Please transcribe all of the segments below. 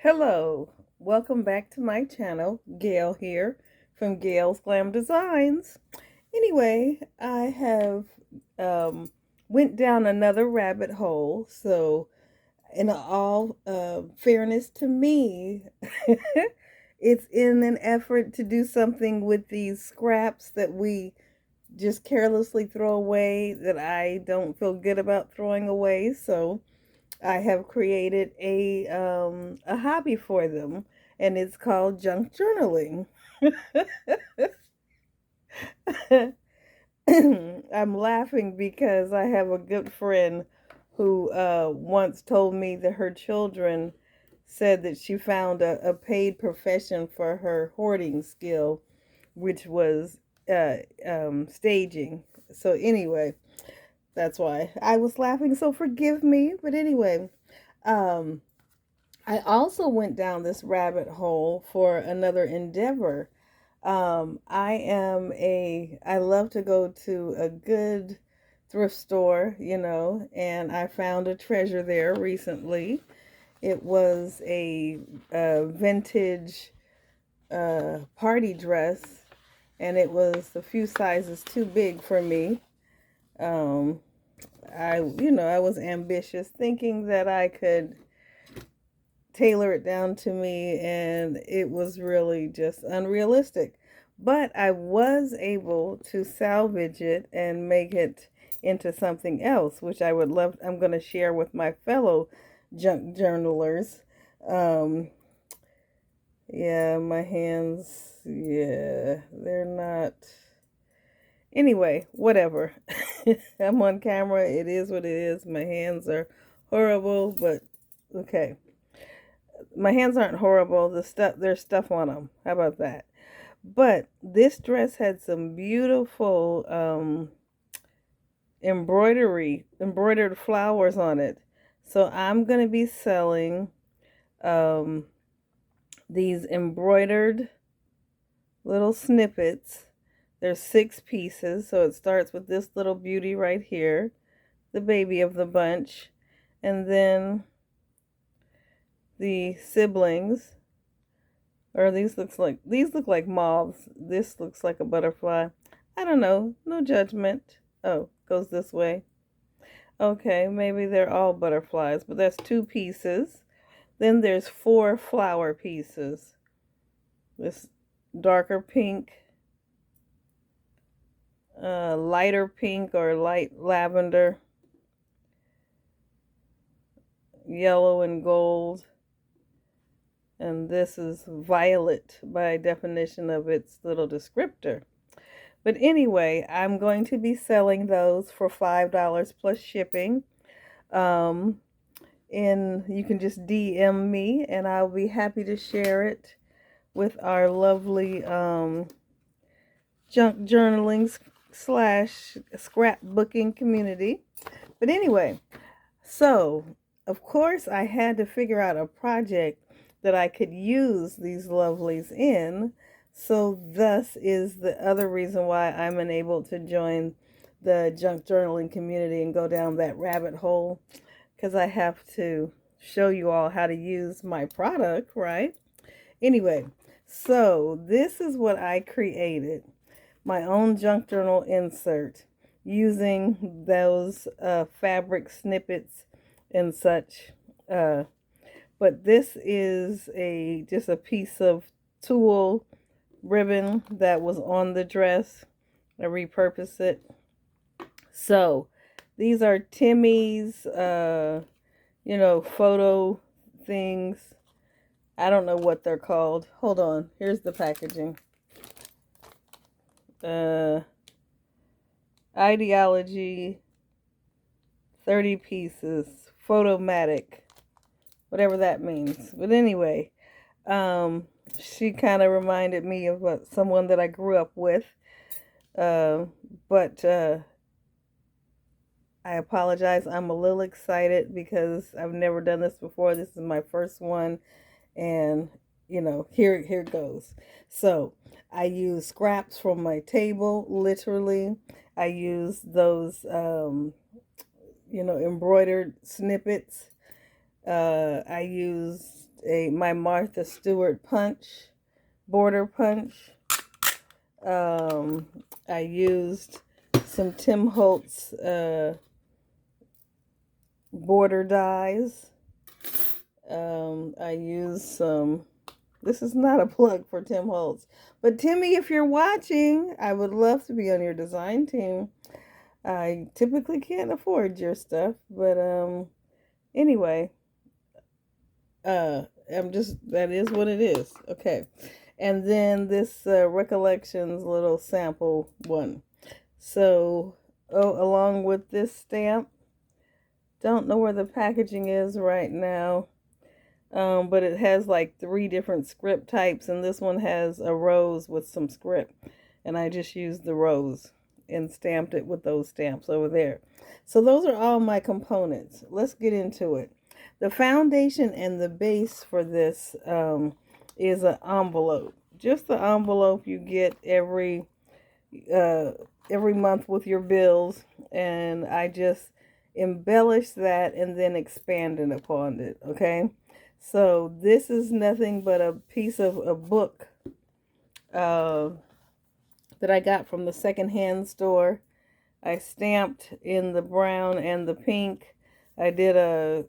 Hello, welcome back to my channel. Gail here from Gail's Glam Designs. Anyway, I have went down another rabbit hole. So, in all fairness to me, it's in an effort to do something with these scraps that we just carelessly throw away that I don't feel good about throwing away. So I have created a hobby for them, and it's called junk journaling. I'm laughing because I have a good friend who once told me that her children said that she found a paid profession for her hoarding skill, which was staging. So anyway, that's why I was laughing. So forgive me. But anyway, um, I also went down this rabbit hole for another endeavor. I love to go to a good thrift store, and I found a treasure there recently. It was a vintage party dress, and it was a few sizes too big for me. Um, I was ambitious, thinking that I could tailor it down to me, and it was really just unrealistic. But I was able to salvage it and make it into something else, which I'm going to share with my fellow junk journalers. Um, yeah, my hands, yeah, they're not. Anyway, whatever. I'm on camera. It is what it is. My hands are horrible, but okay. My hands aren't horrible. There's stuff on them. How about that? But this dress had some beautiful embroidered flowers on it. So I'm going to be selling um, these embroidered little snippets. There's 6 pieces. So it starts with this little beauty right here, the baby of the bunch, and then the siblings. Or these look like moths. This looks like a butterfly. I don't know. No judgment. Oh, goes this way. Okay, maybe they're all butterflies, but that's 2 pieces. Then there's 4 flower pieces. This darker pink, lighter pink or light lavender, yellow and gold, and this is violet by definition of its little descriptor. But anyway, I'm going to be selling those for $5 plus shipping. Um, and you can just DM me, and I'll be happy to share it with our lovely junk journaling slash scrapbooking community. But anyway, so of course I had to figure out a project that I could use these lovelies in. So thus is the other reason why I'm unable to join the junk journaling community and go down that rabbit hole, because I have to show you all how to use my product, right? Anyway, so this is what I created. My own junk journal insert using those fabric snippets and such. Uh, but this is just a piece of tulle ribbon that was on the dress. I repurposed it. So these are Timmy's, photo things. I don't know what they're called. Hold on. Here's the packaging. Uh, Ideology, 30 pieces, Photomatic, whatever that means. But anyway, she kind of reminded me of someone that I grew up with. Uh, but I apologize. I'm a little excited because I've never done this before. This is my first one, and here it goes. So I use scraps from my table, literally. I use those embroidered snippets. I used my Martha Stewart punch, border punch. I used some Tim Holtz border dies. I used some, this is not a plug for Tim Holtz, but Timmy, if you're watching, I would love to be on your design team. I typically can't afford your stuff, but anyway, that is what it is. Okay. And then this Recollections little sample one. So, along with this stamp, don't know where the packaging is right now, but it has like 3 different script types, and this one has a rose with some script, and I just used the rose and stamped it with those stamps over there. So those are all my components. Let's get into it. The foundation and the base for this is an envelope. Just the envelope you get every month with your bills, and I just embellished that and then expanded upon it. Okay, so this is nothing but a piece of a book that I got from the secondhand store. I stamped in the brown and the pink. I did a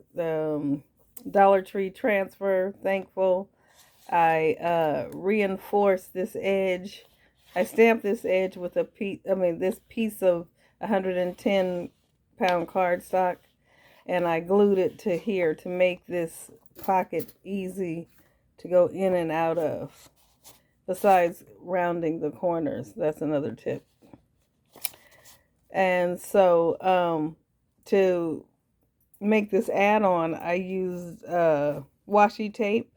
Dollar Tree transfer, thankful. I reinforced this edge. I stamped this edge with this piece of 110-pound cardstock, and I glued it to here to make this pocket easy to go in and out of. Besides rounding the corners, that's another tip. And so to make this add-on, I used washi tape,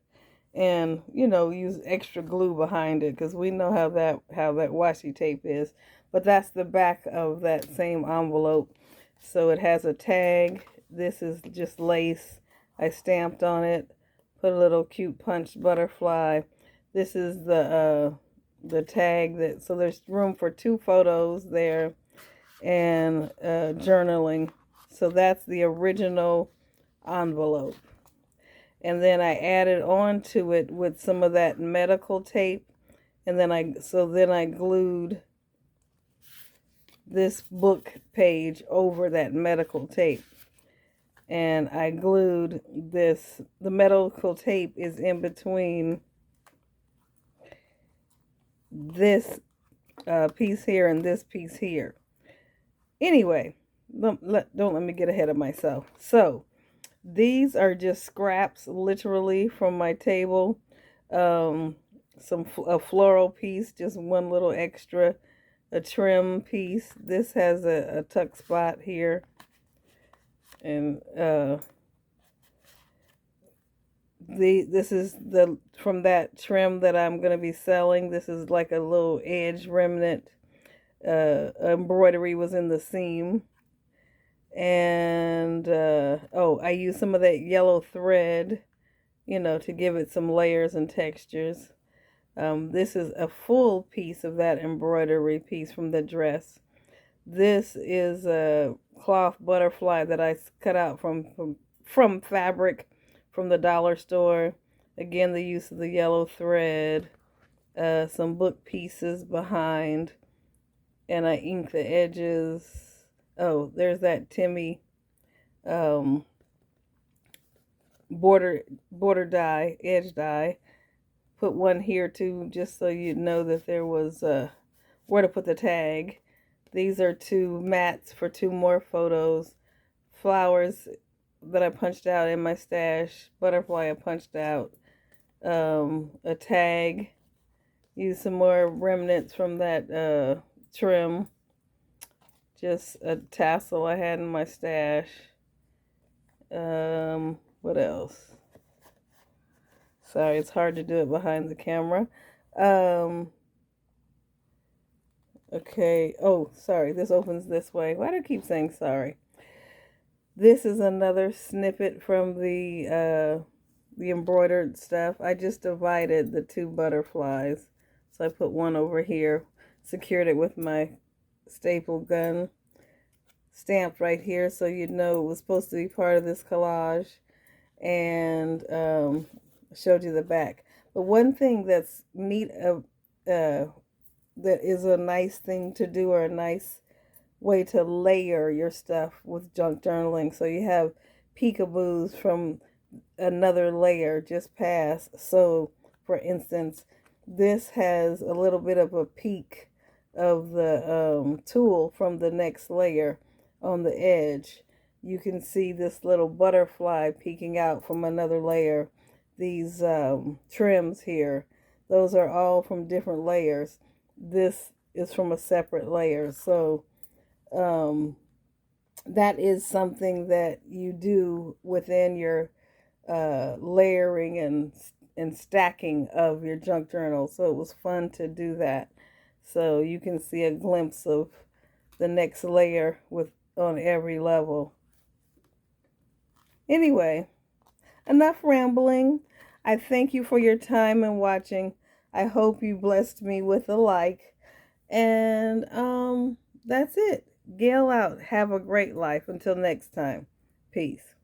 and use extra glue behind it, because we know how that washi tape is. But that's the back of that same envelope. So it has a tag. This is just lace. I stamped on it, put a little cute punched butterfly. This is the tag, so there's room for 2 photos there, and journaling. So that's the original envelope. And then I added on to it with some of that medical tape, and then I glued this book page over that medical tape. And I glued this, the medical tape is in between this piece here and this piece here. Anyway, don't let me get ahead of myself. So these are just scraps, literally, from my table. A floral piece, just one little extra, a trim piece. This has a tuck spot here, and this is from that trim that I'm gonna be selling. This is like a little edge remnant. Embroidery was in the seam. And I used some of that yellow thread, to give it some layers and textures. This is a full piece of that embroidery piece from the dress. This is a cloth butterfly that I cut out from fabric from the dollar store. Again, the use of the yellow thread, some book pieces behind, and I inked the edges. Oh, there's that Timmy border die, edge die. Put one here too, just so you know that there was where to put the tag. These are 2 mats for 2 more photos. Flowers that I punched out in my stash. Butterfly I punched out. A tag. Use some more remnants from that trim. Just a tassel I had in my stash. What else? Sorry, it's hard to do it behind the camera. Okay. Oh, sorry. This opens this way. Why do I keep saying sorry? This is another snippet from the embroidered stuff. I just divided the 2 butterflies. So I put one over here, secured it with my staple gun, stamped right here so you'd know it was supposed to be part of this collage. And showed you the back. But one thing that's neat, that is a nice thing to do, or a nice way to layer your stuff with junk journaling. So you have peekaboos from another layer just past. So for instance, this has a little bit of a peek of the tool from the next layer on the edge. You can see this little butterfly peeking out from another layer. These trims here, those are all from different layers. This is from a separate layer. So that is something that you do within your layering and stacking of your junk journal. So it was fun to do that. So you can see a glimpse of the next layer with on every level. Anyway, enough rambling. I thank you for your time and watching. I hope you blessed me with a like. And that's it. Gail out. Have a great life. Until next time. Peace.